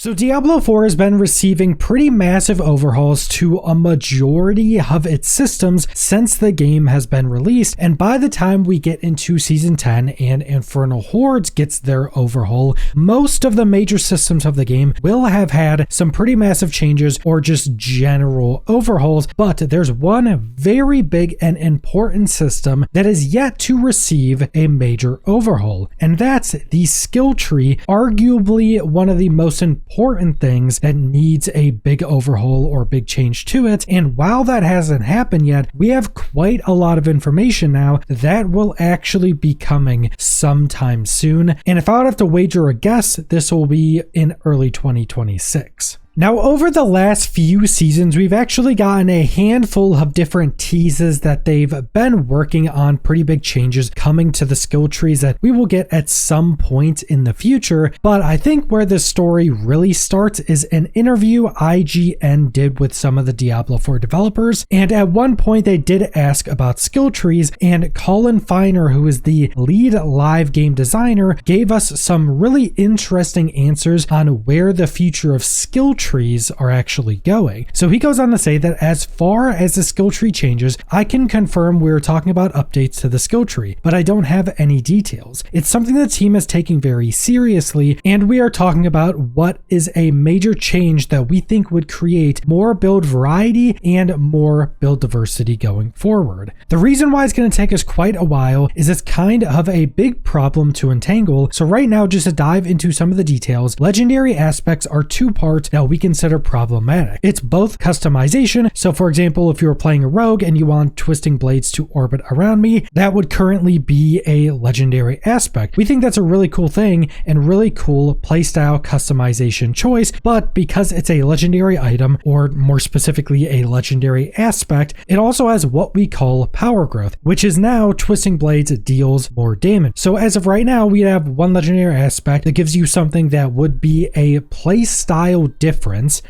So Diablo 4 has been receiving pretty massive overhauls to a majority of its systems since the game has been released, and by the time we get into Season 10 and Infernal Hordes gets their overhaul, most of the major systems of the game will have had some pretty massive changes or just general overhauls, but there's one very big and important system that is yet to receive a major overhaul, and that's the skill tree, arguably one of the most important things that needs a big overhaul or big change to it. And while that hasn't happened yet, we have quite a lot of information now that will actually be coming sometime soon. And if I would have to wager a guess, this will be in early 2026. Now, over the last few seasons, we've actually gotten a handful of different teases that they've been working on pretty big changes coming to the skill trees that we will get at some point in the future. But I think where this story really starts is an interview IGN did with some of the Diablo 4 developers. And at one point they did ask about skill trees, and Colin Feiner, who is the lead live game designer, gave us some really interesting answers on where the future of skill trees are actually going. So he goes on to say that as far as the skill tree changes, I can confirm we're talking about updates to the skill tree, but I don't have any details. It's something the team is taking very seriously, and we are talking about what is a major change that we think would create more build variety and more build diversity going forward. The reason why it's going to take us quite a while is it's kind of a big problem to untangle. So right now, just to dive into some of the details, legendary aspects are two parts that we consider problematic. It's both customization. So for example, if you were playing a rogue and you want twisting blades to orbit around me, that would currently be a legendary aspect. We think that's a really cool thing and really cool playstyle customization choice, but because it's a legendary item, or more specifically a legendary aspect, it also has what we call power growth, which is now twisting blades deals more damage. So as of right now, we have one legendary aspect that gives you something that would be a playstyle difference,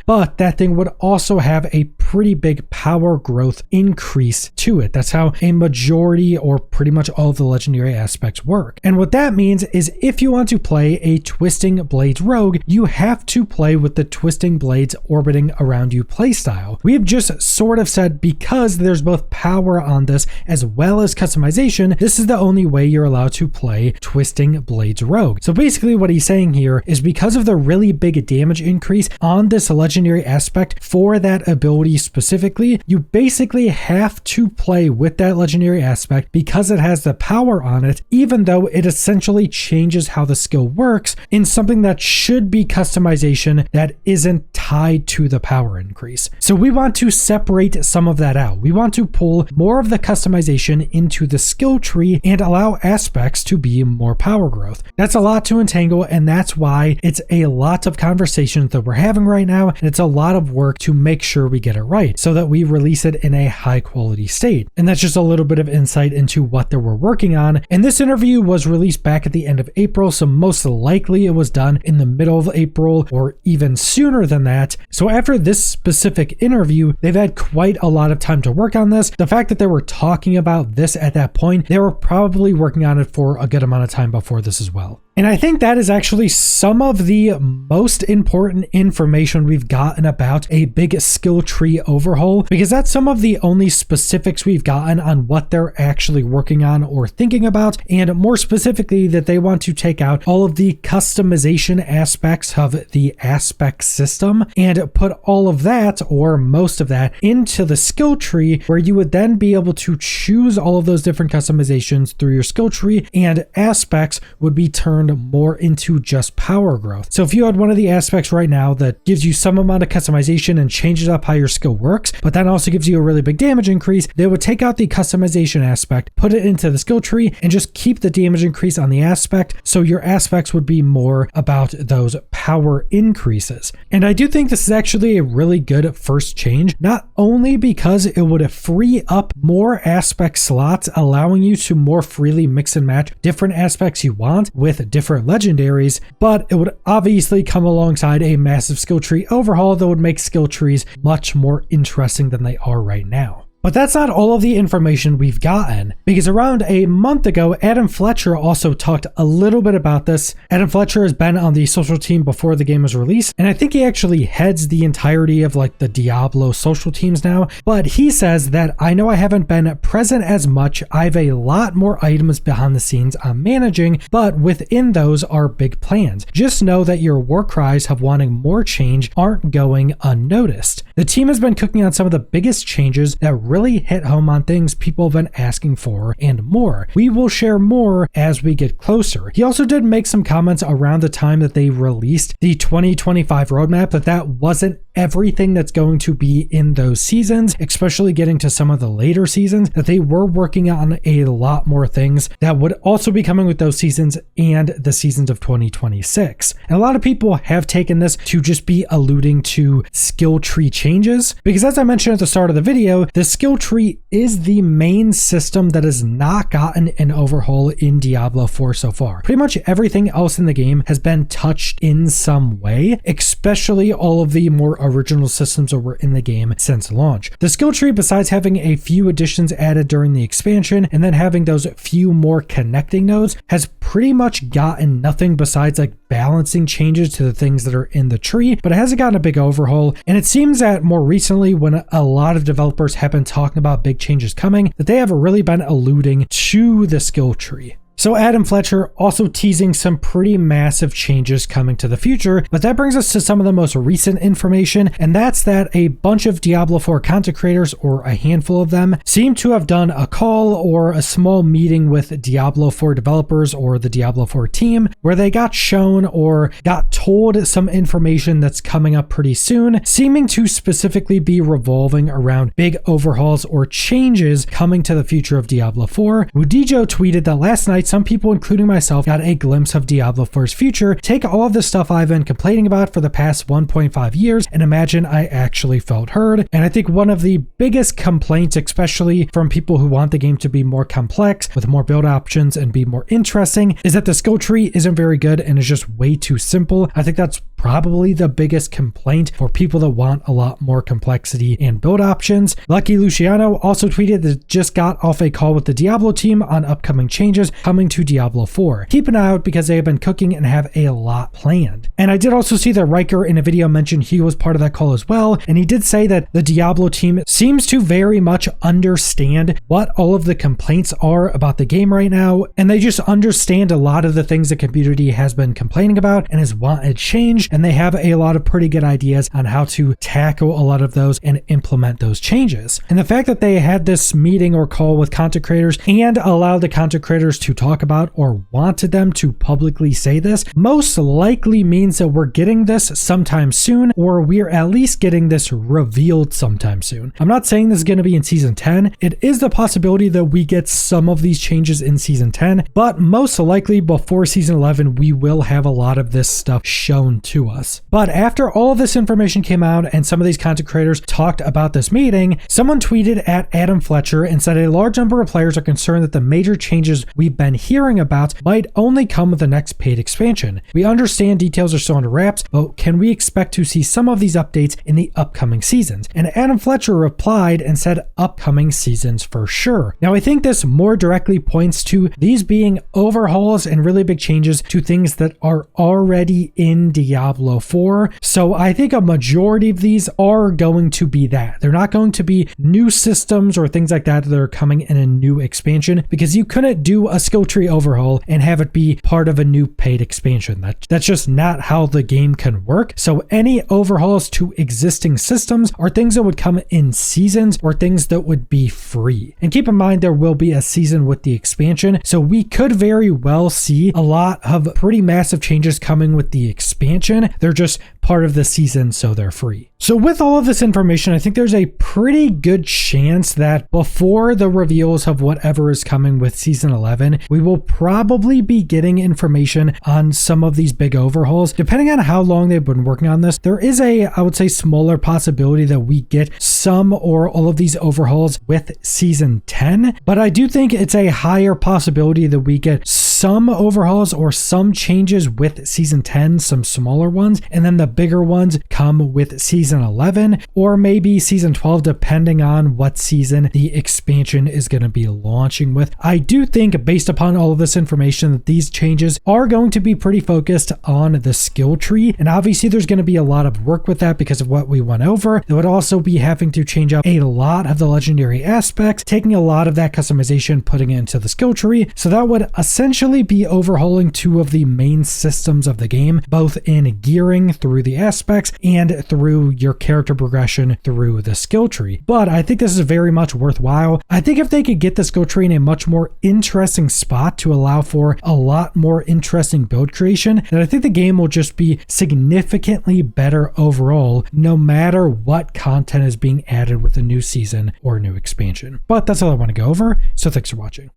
but that thing would also have a pretty big power growth increase to it. That's how a majority or pretty much all of the legendary aspects work. And what that means is if you want to play a twisting blades rogue, you have to play with the twisting blades orbiting around you playstyle. We have just sort of said because there's both power on this as well as customization, this is the only way you're allowed to play twisting blades rogue. So basically what he's saying here is because of the really big damage increase on this legendary aspect for that ability specifically, you basically have to play with that legendary aspect because it has the power on it, even though it essentially changes how the skill works in something that should be customization that isn't tied to the power increase. So we want to separate some of that out. We want to pull more of the customization into the skill tree and allow aspects to be more power growth. That's a lot to untangle, and that's why it's a lot of conversations that we're having right now, and it's a lot of work to make sure we get it right so that we release it in a high quality state. And that's just a little bit of insight into what they were working on. And this interview was released back at the end of April, so most likely it was done in the middle of April or even sooner than that. So after this specific interview, they've had quite a lot of time to work on this. The fact that they were talking about this at that point, they were probably working on it for a good amount of time before this as well. And I think that is actually some of the most important information we've gotten about a big skill tree overhaul, because that's some of the only specifics we've gotten on what they're actually working on or thinking about, and more specifically that they want to take out all of the customization aspects of the aspect system and put all of that or most of that into the skill tree, where you would then be able to choose all of those different customizations through your skill tree, and aspects would be turned more into just power growth. So if you had one of the aspects right now that gives you some amount of customization and changes up how your skill works, but that also gives you a really big damage increase, they would take out the customization aspect, put it into the skill tree, and just keep the damage increase on the aspect, so your aspects would be more about those power increases. And I do think this is actually a really good first change, not only because it would free up more aspect slots, allowing you to more freely mix and match different aspects you want with different legendaries, but it would obviously come alongside a massive skill tree overhaul that would make skill trees much more interesting than they are right now. But that's not all of the information we've gotten, because around a month ago, Adam Fletcher also talked a little bit about this. Adam Fletcher has been on the social team before the game was released, and I think he actually heads the entirety of like the Diablo social teams now. But he says that, I know I haven't been present as much. I have a lot more items behind the scenes I'm managing, but within those are big plans. Just know that your war cries of wanting more change aren't going unnoticed. The team has been cooking on some of the biggest changes that really hit home on things people have been asking for and more. We will share more as we get closer. He also did make some comments around the time that they released the 2025 roadmap that wasn't everything that's going to be in those seasons, especially getting to some of the later seasons, that they were working on a lot more things that would also be coming with those seasons and the seasons of 2026. And a lot of people have taken this to just be alluding to skill tree changes, because as I mentioned at the start of the video, the skill tree is the main system that has not gotten an overhaul in Diablo 4 so far. Pretty much everything else in the game has been touched in some way, especially all of the more original systems that were in the game since launch. The skill tree, besides having a few additions added during the expansion and then having those few more connecting nodes, has pretty much gotten nothing besides like balancing changes to the things that are in the tree, but it hasn't gotten a big overhaul. And it seems that more recently, when a lot of developers have been talking about big changes coming, that they have really been alluding to the skill tree. So Adam Fletcher also teasing some pretty massive changes coming to the future, but that brings us to some of the most recent information, and that's that a bunch of Diablo 4 content creators, or a handful of them, seem to have done a call or a small meeting with Diablo 4 developers or the Diablo 4 team, where they got shown or got told some information that's coming up pretty soon, seeming to specifically be revolving around big overhauls or changes coming to the future of Diablo 4. Udijo tweeted that last night, some people, including myself, got a glimpse of Diablo 4's future. Take all of the stuff I've been complaining about for the past 1.5 years and imagine I actually felt heard. And I think one of the biggest complaints, especially from people who want the game to be more complex with more build options and be more interesting, is that the skill tree isn't very good and is just way too simple. I think that's probably the biggest complaint for people that want a lot more complexity and build options. Lucky Luciano also tweeted that just got off a call with the Diablo team on upcoming changes coming to Diablo 4. Keep an eye out because they have been cooking and have a lot planned. And I did also see that Riker in a video mentioned he was part of that call as well, and he did say that the Diablo team seems to very much understand what all of the complaints are about the game right now, and they just understand a lot of the things the community has been complaining about and has wanted change, and they have a lot of pretty good ideas on how to tackle a lot of those and implement those changes. And the fact that they had this meeting or call with content creators and allowed the content creators to talk about or wanted them to publicly say this most likely means that we're getting this sometime soon, or we're at least getting this revealed sometime soon. I'm not saying this is going to be in season 10. It is the possibility that we get some of these changes in season 10, but most likely before season 11 we will have a lot of this stuff shown to us. But after all of this information came out and some of these content creators talked about this meeting, someone tweeted at Adam Fletcher and said a large number of players are concerned that the major changes we've been hearing about might only come with the next paid expansion. We understand details are still under wraps, but can we expect to see some of these updates in the upcoming seasons? And Adam Fletcher replied and said upcoming seasons for sure. Now I think this more directly points to these being overhauls and really big changes to things that are already in Diablo 4. So I think a majority of these are going to be that. They're not going to be new systems or things like that are coming in a new expansion, because you couldn't do a skill tree overhaul and have it be part of a new paid expansion. That's just not how the game can work. So any overhauls to existing systems are things that would come in seasons or things that would be free. And keep in mind there will be a season with the expansion, so we could very well see a lot of pretty massive changes coming with the expansion. They're just part of the season, so they're free. So with all of this information, I think there's a pretty good chance that before the reveals of whatever is coming with season 11, we will probably be getting information on some of these big overhauls. Depending on how long they've been working on this, there is I would say, smaller possibility that we get some or all of these overhauls with season 10, but I do think it's a higher possibility that we get some overhauls or some changes with season 10, some smaller smaller ones, and then the bigger ones come with season 11 or maybe season 12, depending on what season the expansion is going to be launching with. I do think, based upon all of this information, that these changes are going to be pretty focused on the skill tree, and obviously there's going to be a lot of work with that because of what we went over. It would also be having to change up a lot of the legendary aspects, taking a lot of that customization, putting it into the skill tree. So that would essentially be overhauling two of the main systems of the game, both in gearing through the aspects and through your character progression through the skill tree. But I think this is very much worthwhile. I think if they could get the skill tree in a much more interesting spot to allow for a lot more interesting build creation, then I think the game will just be significantly better overall, no matter what content is being added with a new season or a new expansion. But that's all I want to go over, so thanks for watching.